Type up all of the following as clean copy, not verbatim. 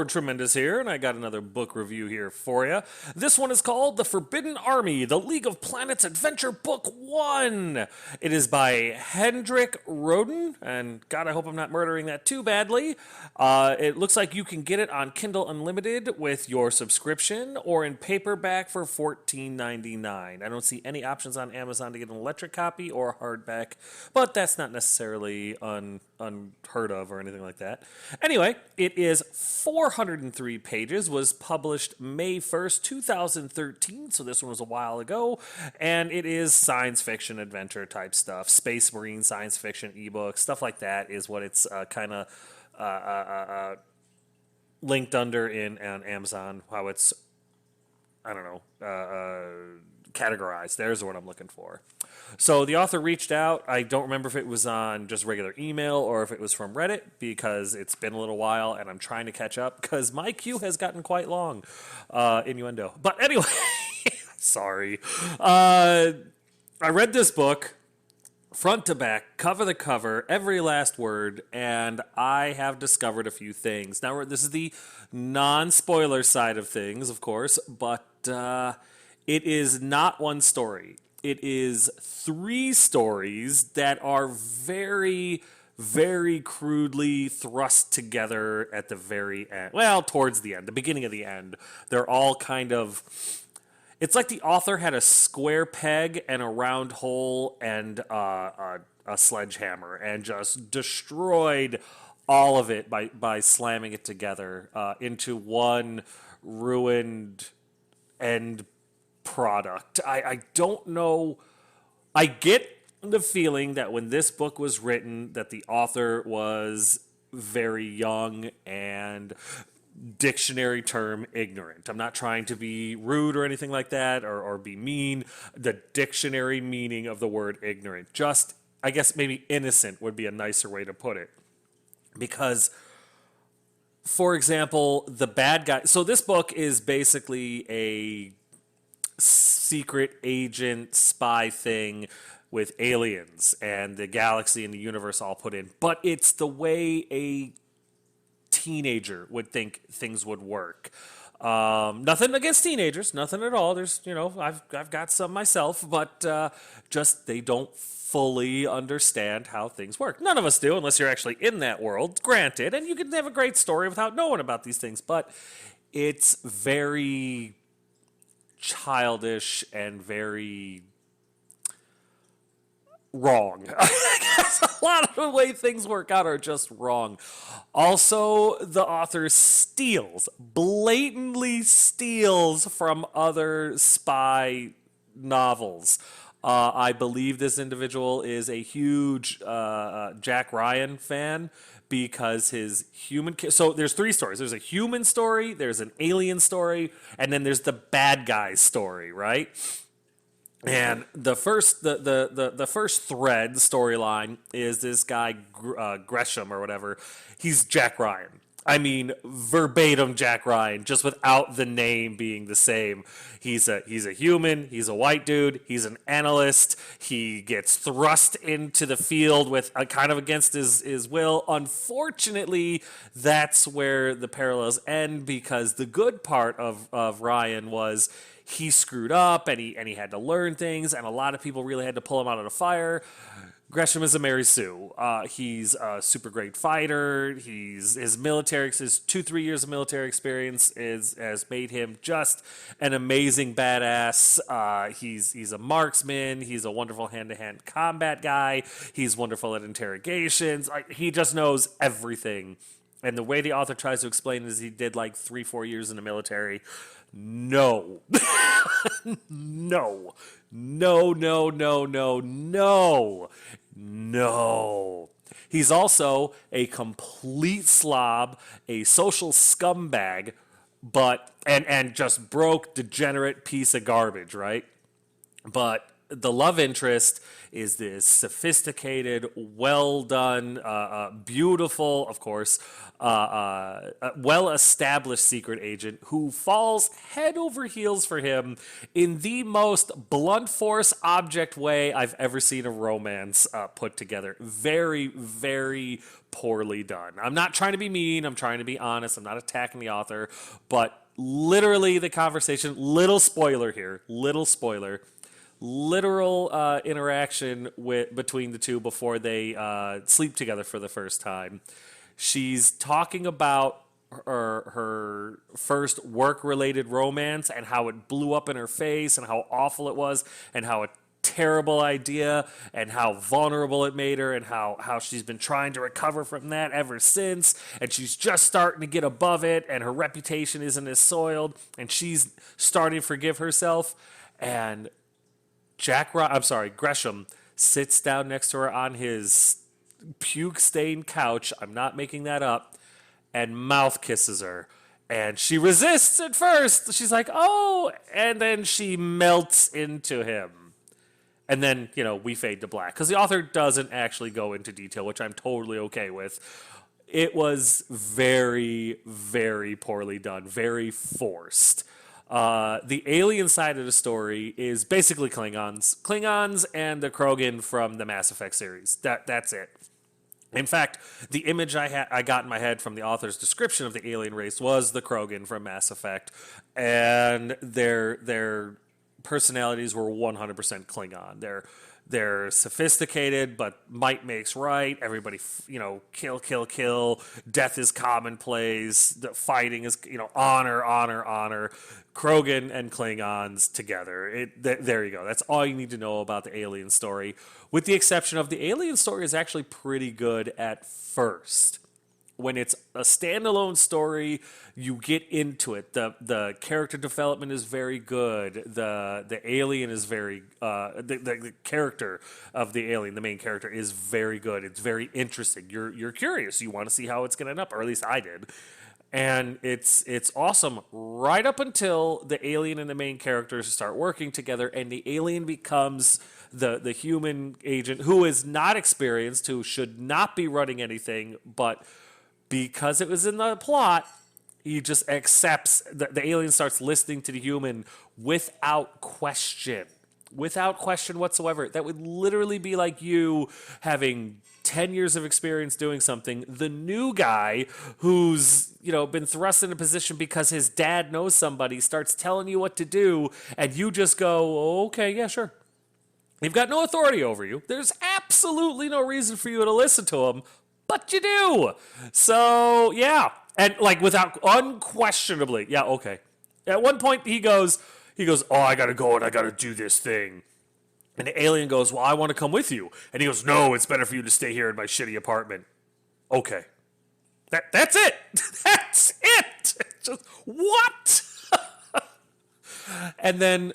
Tremendous here, and I got another book review here for you. This one is called The Forbidden Army, The League of Planets Adventure Book 1. It is by Hendrik Roden, and God, I hope I'm not murdering that too badly. It looks like you can get it on Kindle Unlimited with your subscription, or in paperback for $14.99. I don't see any options on Amazon to get an electric copy or hardback, but that's not necessarily unheard of or anything like that. Anyway, it is 403 pages, was published May 1st, 2013, so this one was a while ago, and it is science fiction adventure type stuff. Space Marine science fiction ebook, stuff like that is what it's kind of linked under on Amazon, how it's, I don't know, categorized. There's what I'm looking for. So the author reached out. I don't remember if it was on just regular email or if it was from Reddit, because it's been a little while and I'm trying to catch up because my queue has gotten quite long. Innuendo. But anyway, sorry. I read this book front to back, cover to cover, every last word, and I have discovered a few things. Now, this is the non-spoiler side of things, of course, but it is not one story. It is 3 stories that are very, very crudely thrust together at the very end. Well, towards the end, the beginning of the end. They're all kind of... It's like the author had a square peg and a round hole and a sledgehammer and just destroyed all of it by slamming it together into one ruined end product. I don't know. I get the feeling that when this book was written that the author was very young and dictionary term ignorant. I'm not trying to be rude or anything like that or be mean. The dictionary meaning of the word ignorant. Just, I guess maybe innocent would be a nicer way to put it. Because, for example, the bad guy... So this book is basically a secret agent spy thing with aliens and the galaxy and the universe all put in. But it's the way a teenager would think things would work. Nothing against teenagers, nothing at all. There's, I've got some myself, but just they don't fully understand how things work. None of us do, unless you're actually in that world, granted, and you can have a great story without knowing about these things, but it's very childish and very wrong. I guess a lot of the way things work out are just wrong. Also, the author blatantly steals from other spy novels. I believe this individual is a huge Jack Ryan fan because his human... So there's 3 stories. There's a human story, there's an alien story, and then there's the bad guy story, right? And the first the first thread, the storyline, is this guy Gresham or whatever. He's Jack Ryan. I mean, verbatim Jack Ryan, just without the name being the same. He's a human. He's a white dude. He's an analyst. He gets thrust into the field with kind of against his will. Unfortunately, that's where the parallels end, because the good part of Ryan was he screwed up and he had to learn things, and a lot of people really had to pull him out of the fire. Gresham is a Mary Sue. He's a super great fighter. His 2-3 years of military experience has made him just an amazing badass. He's a marksman. He's a wonderful hand-to-hand combat guy. He's wonderful at interrogations. He just knows everything. And the way the author tries to explain it is he did like 3-4 years in the military. No. No. No, no, no, no, no. No. He's also a complete slob, a social scumbag, but and just broke, degenerate piece of garbage, right? But the love interest is this sophisticated, well done, beautiful, of course, well established secret agent who falls head over heels for him in the most blunt force object way I've ever seen a romance put together. Very, very poorly done. I'm not trying to be mean, I'm trying to be honest, I'm not attacking the author, but literally the conversation, little spoiler here, little spoiler, literal interaction between the two before they sleep together for the first time. She's talking about her first work-related romance and how it blew up in her face and how awful it was and how a terrible idea and how vulnerable it made her and how she's been trying to recover from that ever since, and she's just starting to get above it and her reputation isn't as soiled and she's starting to forgive herself. And Gresham sits down next to her on his puke-stained couch, I'm not making that up, and mouth kisses her. And she resists at first. She's like, oh, and then she melts into him. And then, we fade to black. Because the author doesn't actually go into detail, which I'm totally okay with. It was very, very poorly done, very forced. The alien side of the story is basically Klingons and the Krogan from the Mass Effect series. That's it. In fact, the image I got in my head from the author's description of the alien race was the Krogan from Mass Effect, and their personalities were 100% Klingon. They're sophisticated, but might makes right. Everybody, kill. Death is commonplace. The fighting is, honor. Krogan and Klingons together. There you go. That's all you need to know about the alien story. With the exception of the alien story is actually pretty good at first. When it's a standalone story, you get into it. The character development is very good. The alien is very the character of the alien, the main character, is very good. It's very interesting. You're curious. You want to see how it's going to end up, or at least I did. And it's awesome right up until the alien and the main characters start working together, and the alien becomes the human agent who is not experienced, who should not be running anything, but because it was in the plot, he just accepts. The alien starts listening to the human without question. Without question whatsoever. That would literally be like you having 10 years of experience doing something. The new guy who's, been thrust in a position because his dad knows somebody starts telling you what to do, and you just go, okay, yeah, sure. You've got no authority over you. There's absolutely no reason for you to listen to him. But you do. So, yeah. And without unquestionably. Yeah, okay. At one point he goes, oh, I got to go and I got to do this thing. And the alien goes, well, I want to come with you. And he goes, no, it's better for you to stay here in my shitty apartment. Okay. That's it. That's it. Just, what? And then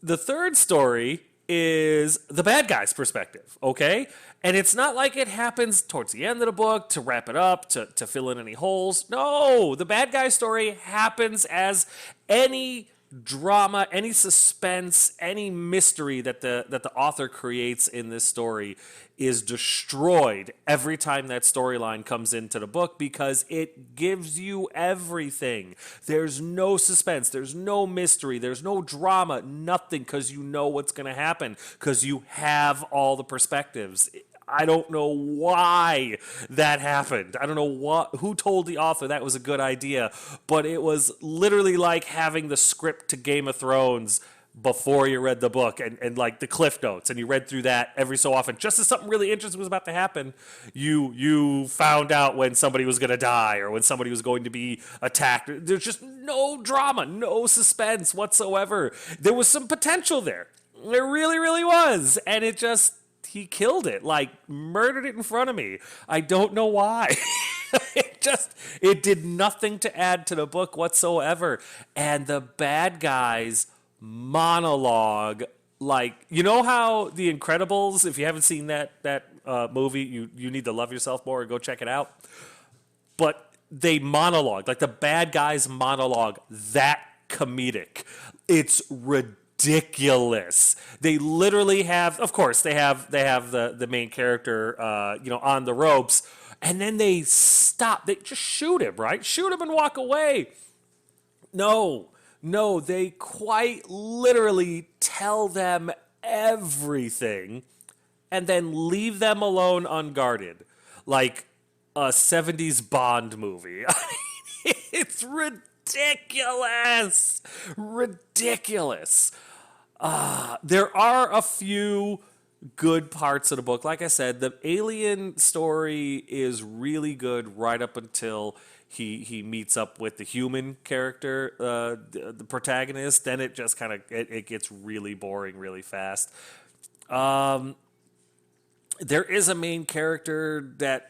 the third story is the bad guy's perspective, okay? And it's not like it happens towards the end of the book to wrap it up, to fill in any holes. No, the bad guy story happens as any drama, any suspense, any mystery that the author creates in this story is destroyed every time that storyline comes into the book, because it gives you everything. There's no suspense, there's no mystery, there's no drama, nothing, because you know what's going to happen, because you have all the perspectives. I don't know why that happened. I don't know who told the author that was a good idea, but it was literally like having the script to Game of Thrones before you read the book, and like the cliff notes, and you read through that every so often. Just as something really interesting was about to happen, you found out when somebody was going to die or when somebody was going to be attacked. There's just no drama, no suspense whatsoever. There was some potential there. There really, really was. And he killed it, murdered it in front of me. I don't know why. It did nothing to add to the book whatsoever. And the bad guys monologue, how The Incredibles, if you haven't seen that movie, you need to love yourself more and go check it out. But they monologue, the bad guys monologue, that comedic. It's ridiculous. ridiculous. They literally have, of course, they have the main character, on the ropes, and then they stop. They just shoot him, right? Shoot him and walk away. No, no, they quite literally tell them everything and then leave them alone unguarded, like a 70s Bond movie. I mean, it's ridiculous. Ridiculous. There are a few good parts of the book. Like I said, the alien story is really good right up until he meets up with the human character, the protagonist. Then it just kind of it gets really boring really fast. There is a main character that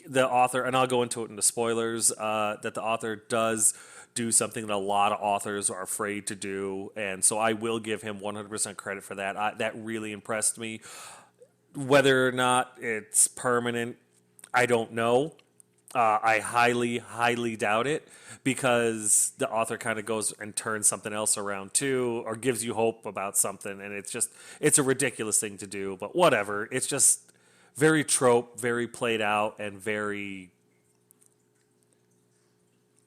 the author, and I'll go into it in the spoilers, that the author does do something that a lot of authors are afraid to do, and so I will give him 100% credit for that. That really impressed me. Whether or not it's permanent, I don't know. I highly, highly doubt it, because the author kind of goes and turns something else around too, or gives you hope about something, and it's a ridiculous thing to do, but whatever. It's just very trope, very played out, and very,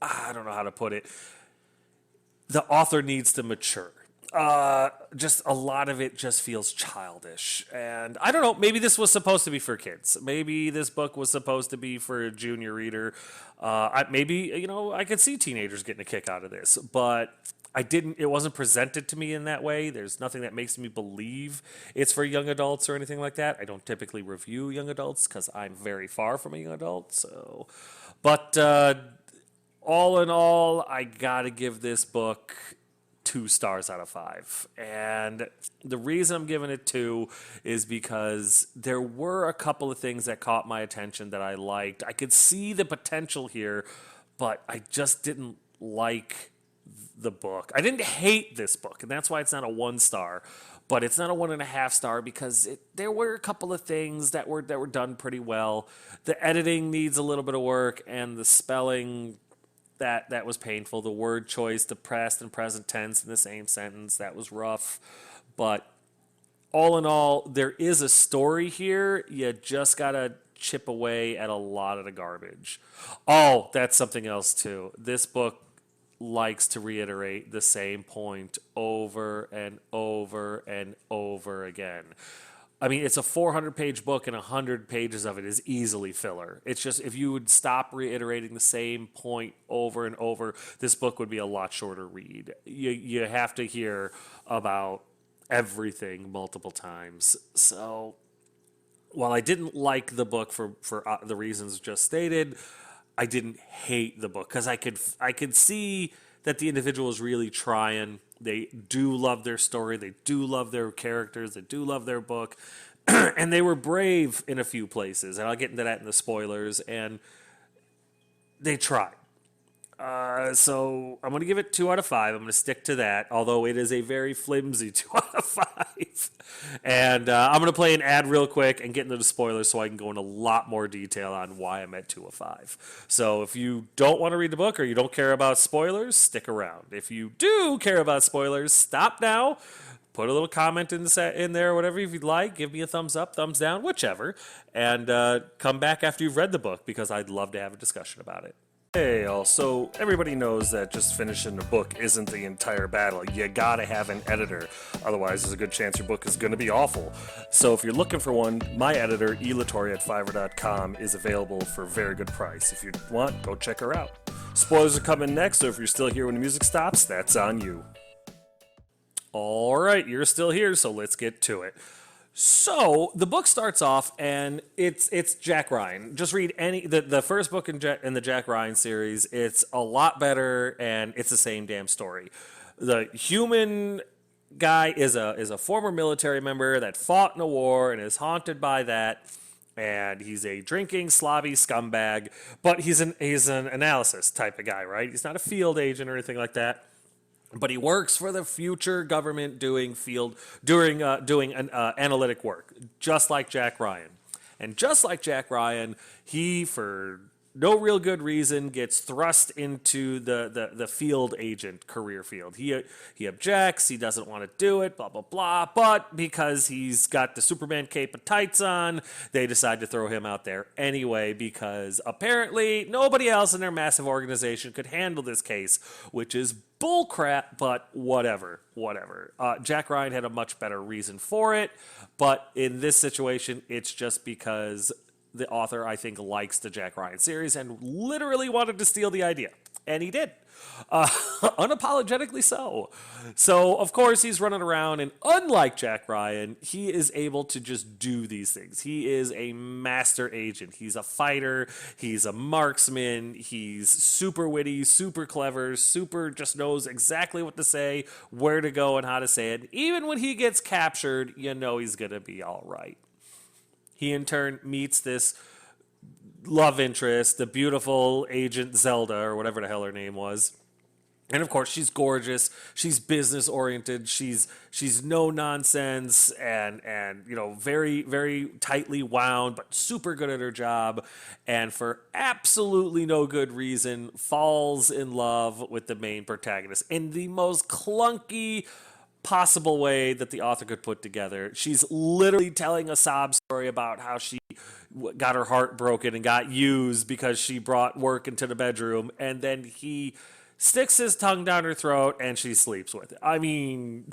I don't know how to put it. The author needs to mature. Just a lot of it just feels childish. And I don't know, maybe this was supposed to be for kids. Maybe this book was supposed to be for a junior reader. Maybe, I could see teenagers getting a kick out of this, but it wasn't presented to me in that way. There's nothing that makes me believe it's for young adults or anything like that. I don't typically review young adults because I'm very far from a young adult. But all in all, I gotta give this book 2 stars out of 5. And the reason I'm giving it 2 is because there were a couple of things that caught my attention that I liked. I could see the potential here, but I just didn't like the book. I didn't hate this book, and that's why it's not a 1 star, but it's not a 1.5 star because there were a couple of things that were done pretty well. The editing needs a little bit of work, and the spelling, that was painful. The word choice, the past and present tense in the same sentence, that was rough. But all in all, there is a story here. You just gotta chip away at a lot of the garbage. Oh, that's something else too. This book likes to reiterate the same point over and over and over again. I mean, it's a 400-page book, and 100 pages of it is easily filler. It's just, if you would stop reiterating the same point over and over, this book would be a lot shorter read. You have to hear about everything multiple times. So, while I didn't like the book for the reasons just stated, I didn't hate the book, because I could see that the individual is really trying. They do love their story. They do love their characters. They do love their book. And they were brave in a few places. And I'll get into that in the spoilers. And they tried. So I'm going to give it 2 out of 5. I'm going to stick to that, although it is a very flimsy 2 out of 5. And I'm going to play an ad real quick and get into the spoilers so I can go into a lot more detail on why I'm at 2 of 5. So if you don't want to read the book or you don't care about spoilers, stick around. If you do care about spoilers, stop now. Put a little comment in there, whatever if you'd like. Give me a thumbs up, thumbs down, whichever. And come back after you've read the book, because I'd love to have a discussion about it. Hey, also, everybody knows that just finishing a book isn't the entire battle. You gotta have an editor. Otherwise, there's a good chance your book is gonna be awful. So if you're looking for one, my editor, elatoria at Fiverr.com, is available for a very good price. If you want, go check her out. Spoilers are coming next, so if you're still here when the music stops, that's on you. All right, you're still here, so let's get to it. So the book starts off, and it's Jack Ryan. Just read the first book in the Jack Ryan series. It's a lot better, and it's the same damn story. The human guy is a former military member that fought in a war and is haunted by that. And he's a drinking, slobby scumbag, but he's an analysis type of guy, right? He's not a field agent or anything like that. But he works for the future government doing analytic work, just like Jack Ryan. And just like Jack Ryan, he, for no real good reason, gets thrust into the field agent career field. He objects, he doesn't want to do it, blah, blah, blah. But because he's got the Superman cape and tights on, they decide to throw him out there anyway because apparently nobody else in their massive organization could handle this case, which is bullcrap, but whatever. Jack Ryan had a much better reason for it, but in this situation, it's just because the author, I think, likes the Jack Ryan series and literally wanted to steal the idea. And he did. Unapologetically so. So, of course, he's running around, and unlike Jack Ryan, he is able to just do these things. He is a master agent. He's a fighter. He's a marksman. He's super witty, super clever, super just knows exactly what to say, where to go, and how to say it. Even when he gets captured, you know he's going to be all right. He, in turn, meets this love interest, the beautiful Agent Zelda, or whatever the hell her name was. And, of course, she's gorgeous. She's business-oriented. She's no nonsense and very, very tightly wound, but super good at her job. And for absolutely no good reason, falls in love with the main protagonist in the most clunky possible way that the author could put together. She's literally telling a sob story about how she got her heart broken and got used because she brought work into the bedroom, and then he sticks his tongue down her throat and she sleeps with it. I mean,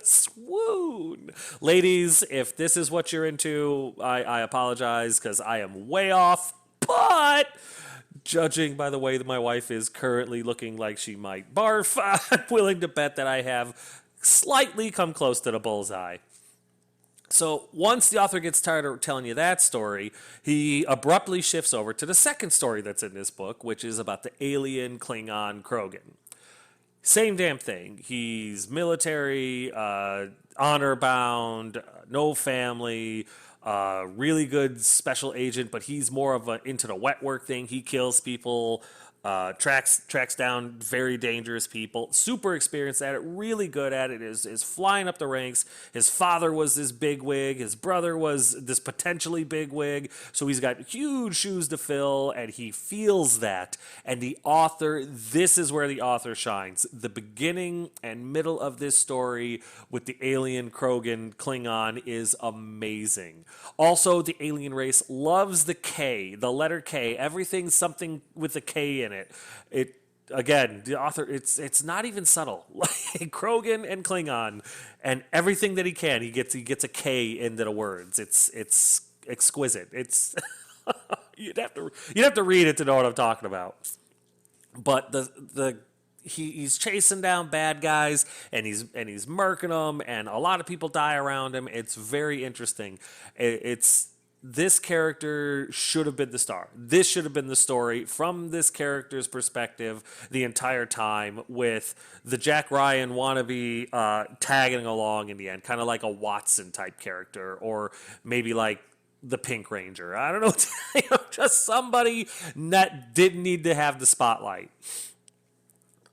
swoon. Ladies, if this is what you're into, I apologize because I am way off, but judging by the way that my wife is currently looking like she might barf, I'm willing to bet that I have slightly come close to the bullseye. So once the author gets tired of telling you that story, he abruptly shifts over to the second story that's in this book, which is about the alien Klingon Krogan. Same damn thing. He's military, honor-bound, no family, really good special agent, but he's more of into the wet work thing. He kills people, tracks down very dangerous people, super experienced at it, really good at it, is flying up the ranks. His father was this bigwig, his brother was this potentially bigwig, so he's got huge shoes to fill, and he feels that. And the author, this is where the author shines. The beginning and middle of this story with the alien Krogan Klingon is amazing. Also, the alien race loves the K, the letter K, everything something with a K in it. Again, the author, it's not even subtle. Like Krogan and Klingon, and everything that he can, he gets a K into the words. It's exquisite. It's you'd have to read it to know what I'm talking about. But he's chasing down bad guys, and he's murking them, and a lot of people die around him. It's very interesting. This character should have been the star. This should have been the story from this character's perspective the entire time, with the Jack Ryan wannabe tagging along in the end, kind of like a Watson type character, or maybe like the Pink Ranger. I don't know, just somebody that didn't need to have the spotlight.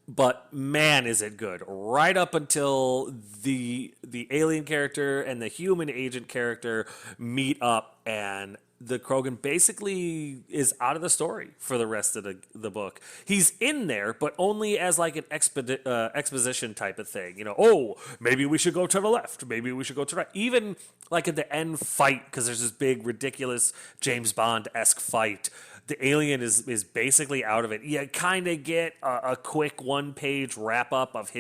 But man, is it good. Right up until the alien character and the human agent character meet up, and the Krogan basically is out of the story for the rest of the book. He's in there, but only as like an exposition type of thing. Oh, maybe we should go to the left. Maybe we should go to the right. Even like at the end fight, because there's this big, ridiculous James Bond-esque fight, the alien is basically out of it. You kind of get a quick one-page wrap-up of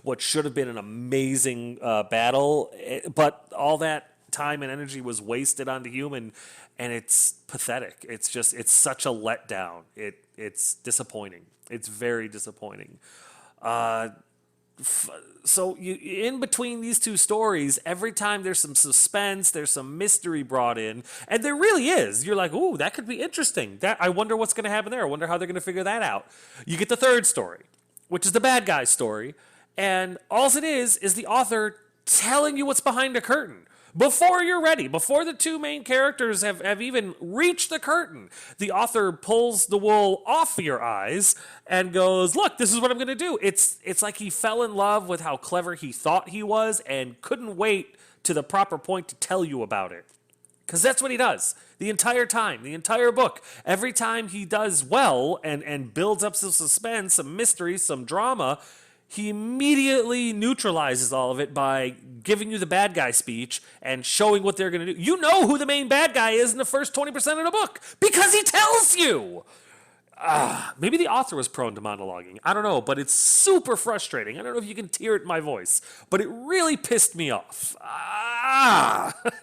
what should have been an amazing battle, but all that time and energy was wasted on the human, and it's pathetic. It's such a letdown. It's disappointing. It's very disappointing. So in between these two stories, every time there's some suspense, there's some mystery brought in, and there really is. You're like, ooh, that could be interesting. I wonder what's going to happen there. I wonder how they're going to figure that out. You get the third story, which is the bad guy's story, and all it is the author telling you what's behind the curtain. Before you're ready, before the two main characters have even reached the curtain, the author pulls the wool off your eyes and goes, look, this is what I'm going to do. It's like he fell in love with how clever he thought he was and couldn't wait to the proper point to tell you about it. Because that's what he does the entire time, the entire book. Every time he does well and builds up some suspense, some mystery, some drama, he immediately neutralizes all of it by giving you the bad guy speech and showing what they're going to do. You know who the main bad guy is in the first 20% of the book because he tells you. Maybe the author was prone to monologuing. I don't know, but it's super frustrating. I don't know if you can hear it in my voice, but it really pissed me off.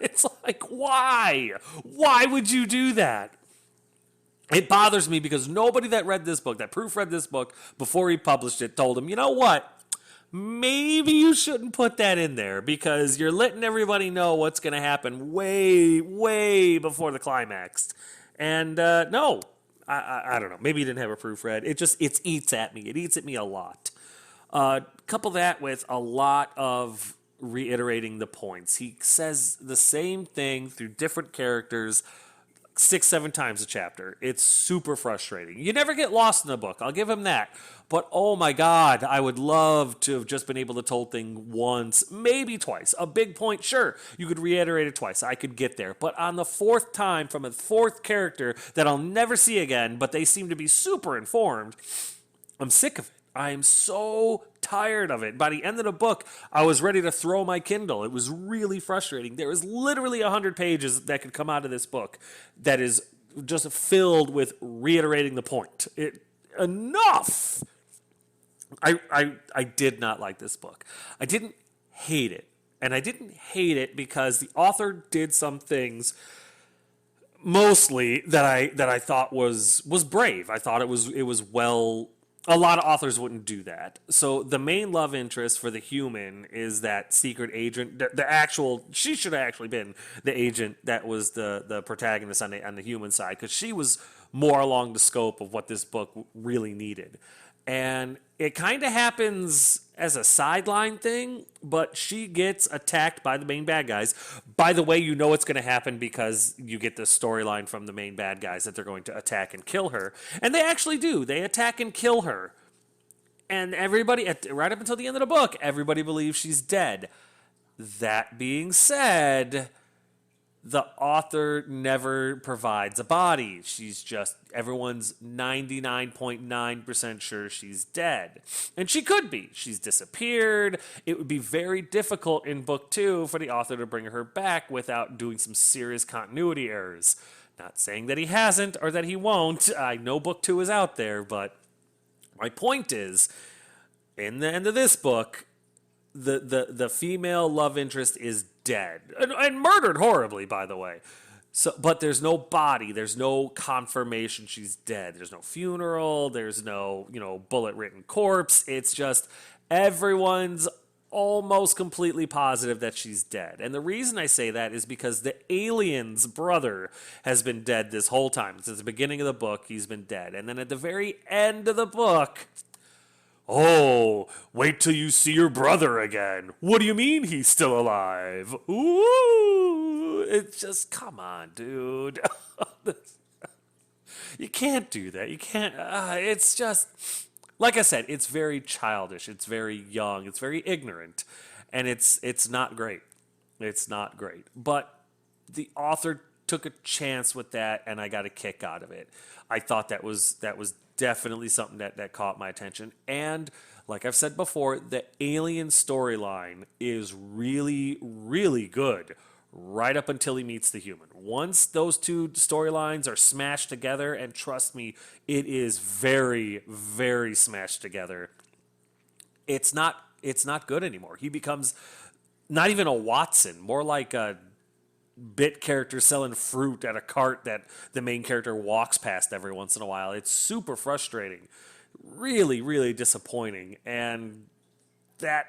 It's like, why? Why would you do that? It bothers me because nobody that read this book, that proofread this book before he published it, told him, you know what? Maybe you shouldn't put that in there because you're letting everybody know what's going to happen way, way before the climax. And no, I don't know. Maybe he didn't have a proofread. It eats at me. It eats at me a lot. Couple that with a lot of reiterating the points. He says the same thing through different characters 6-7 times a chapter. It's super frustrating. You never get lost in the book. I'll give him that. But oh my God, I would love to have just been able to tell thing once, maybe twice. A big point, sure, you could reiterate it twice. I could get there. But on the fourth time from a fourth character that I'll never see again, but they seem to be super informed, I'm sick of it. I am so tired of it. By the end of the book, I was ready to throw my Kindle. It was really frustrating. There is literally 100 pages that could come out of this book that is just filled with reiterating the point. Enough! I did not like this book. I didn't hate it. And I didn't hate it because the author did some things mostly that I thought was brave. I thought it was well. A lot of authors wouldn't do that. So the main love interest for the human is that secret agent. She should have actually been the agent that was the protagonist on the human side because she was more along the scope of what this book really needed. And it kind of happens as a sideline thing, but she gets attacked by the main bad guys. By the way, you know it's going to happen because you get the storyline from the main bad guys that they're going to attack and kill her. And they actually do. They attack and kill her. And everybody, right up until the end of the book, everybody believes she's dead. That being said, the author never provides a body. Everyone's 99.9% sure she's dead. And she could be. She's disappeared. It would be very difficult in book 2 for the author to bring her back without doing some serious continuity errors. Not saying that he hasn't or that he won't. I know book 2 is out there, but my point is, in the end of this book, the female love interest is dead and murdered horribly, by the way. So, but there's no body, there's no confirmation she's dead. There's no funeral, there's no bullet written corpse. It's just everyone's almost completely positive that she's dead. And the reason I say that is because the alien's brother has been dead this whole time. Since the beginning of the book, he's been dead. And then at the very end of the book, oh, wait till you see your brother again. What do you mean he's still alive? Ooh, it's just, come on, dude. You can't do that. You can't, it's just, like I said, it's very childish. It's very young. It's very ignorant. And it's not great. It's not great. But the author took a chance with that, and I got a kick out of it. I thought that was definitely something that caught my attention. And like I've said before, the alien storyline is really, really good right up until he meets the human. Once those two storylines are smashed together, and trust me, it is very, very smashed together, it's not good anymore. He becomes not even a Watson, more like a bit character selling fruit at a cart that the main character walks past every once in a while. It's super frustrating. Really, really disappointing. And that,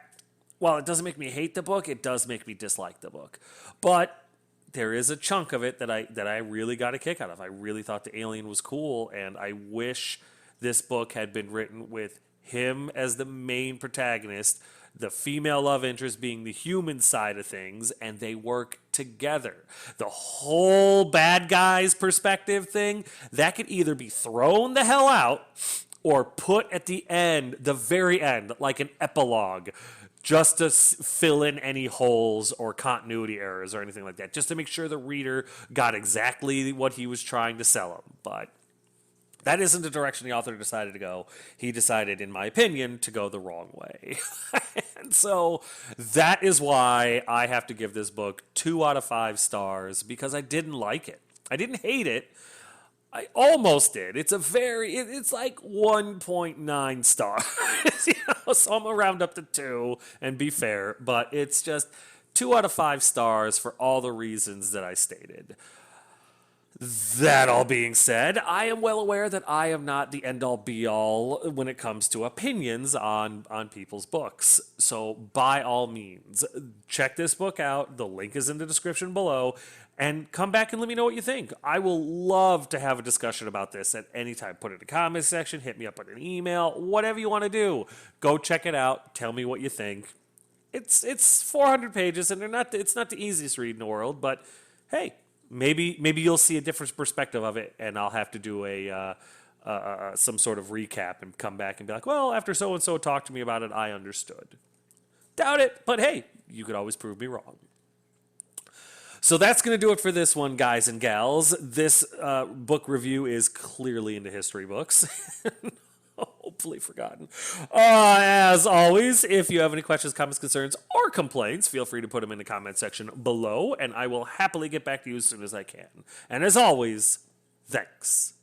while it doesn't make me hate the book, it does make me dislike the book. But there is a chunk of it that I really got a kick out of. I really thought the alien was cool, and I wish this book had been written with him as the main protagonist, the female love interest being the human side of things, and they work together. The whole bad guys perspective thing, that could either be thrown the hell out or put at the end, the very end, like an epilogue, just to fill in any holes or continuity errors or anything like that, just to make sure the reader got exactly what he was trying to sell them. But that isn't the direction the author decided to go. He decided, in my opinion, to go the wrong way. And so that is why I have to give this book 2 out of 5 stars, because I didn't like it. I didn't hate it. I almost did. It's like 1.9 stars. So I'm going to round up to 2 and be fair, but it's just 2 out of 5 stars for all the reasons that I stated. That all being said, I am well aware that I am not the end-all be-all when it comes to opinions on people's books. So by all means, check this book out. The link is in the description below. And come back and let me know what you think. I will love to have a discussion about this at any time. Put it in the comment section, hit me up with an email, whatever you want to do. Go check it out. Tell me what you think. It's 400 pages, and it's not the easiest read in the world, but hey, maybe you'll see a different perspective of it, and I'll have to do some sort of recap and come back and be like, well, after so-and-so talked to me about it, I understood. Doubt it, but hey, you could always prove me wrong. So that's going to do it for this one, guys and gals. This book review is clearly into history books. Hopefully forgotten. As always, if you have any questions, comments, concerns, or complaints, feel free to put them in the comment section below, and I will happily get back to you as soon as I can. And as always, thanks.